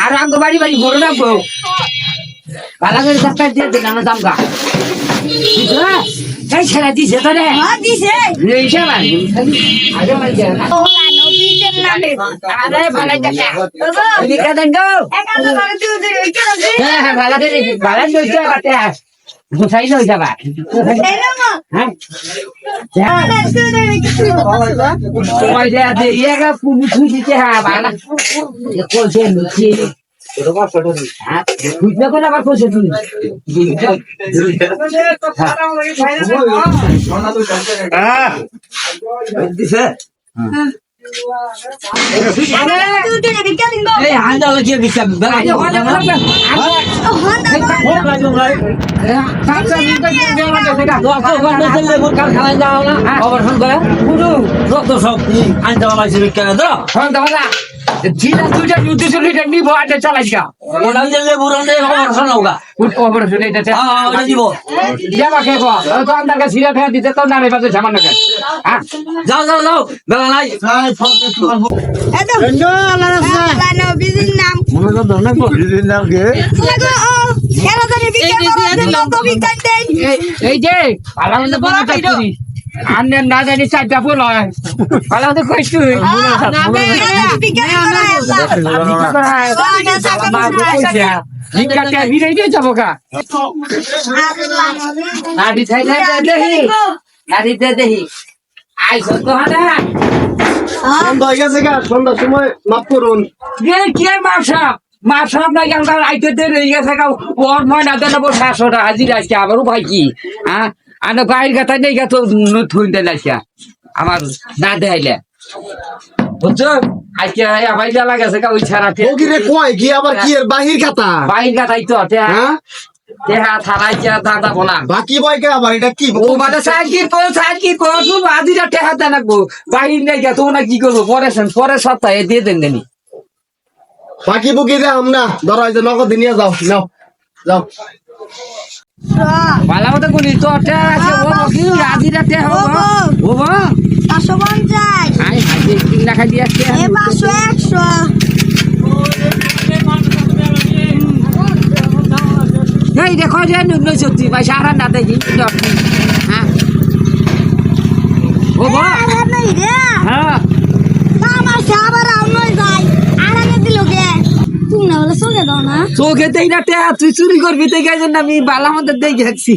আর আঙ্গ বাড়ি বাড়ি বড় রাখবো ভালো করে চাপটা দিয়ে দিন আমার দামকা এই ছেড়া দিছে তো রে দিছে আগে মাঝে আরে ভালো দেখা দিকা দেন গো হ্যাঁ ভালো করে ভালো হইছে কাটে গুছাই লই যাবা হ্যাঁ তোমার যে আছে একা পুরো ছুটিতে হ্যাঁ ভালো কোছে নিচে এরকম ছোট হ্যাঁ বুঝলে কোন আবার কোছে তুমি হ্যাঁ দিছে এই হান্দা লগে বিকাম জিলা দুইটা যুদ্ধ চলিটা নিব আটা চালাইকা ওটা দিলে বুরনে অপারেশন হোগা অপারেশন এটা ওটা দিব যাবা কে কো তো আন্দার কা সিরা ফেয়া দিতে তো নামে পাতে সামান্য কে যাও যাও যাও বেলা নাই এই যে আন্নে না জানি চারটা ফুল হয় ভালো তো কইছ তুই নিকাতে বিরাই দিয়ে যাবো কা নাড়ি থাই দেহি নাড়ি দেহি আই সত হানা সন্ধ্যা গেছে গা সন্ধ্যার সময় মাফ করুন কে মাসা না গেল আইতে দেরি গেছে কা ওর ময়না দেন 500 টাকা হাজিরা আছে আমারও ভাই কি হ্যাঁ আনো বাইর কথা নেই গা তো থুই দেলাইছা আমার না দেইলে বুঝছো আজকে আবার জ্বালা গেছে কা ওই ছাড়াতে ওগিরে কয় কি আবার কি এর বাহির খাতা বাইর কথাই তো হ্যাঁ তেহা থারাইছা দাদা বলা বাকি বয় কে আবার এটা কি ও মানে সাইকেল তুই আদিরা টেহা দেন রাখবো বাইর নেই গা তো না কি করবো পরে সপ্তাহে দিয়ে দেন দেনি বাকি বুকি দে আমরা ধরো এই যে নগদ নিয়ে যাও নাও যাও ভালো মতো বলি তো আছে ও কি আদিরা টেহা ও বা 550 আই আজকে কিন রাখা দিয়ে আসছে 500 এই দেখো যে নুন সত্যি ভাই সারা না দেখি হ্যাঁ ও বা হ্যাঁ আমার সাবার আউনই যাই আরামে দিলগে তুমি না বলে সোগে দাও না চোখে দেই না টেহা তুই চুরি করবি তো গেছেন আমি বালা মতো দেখে আসছি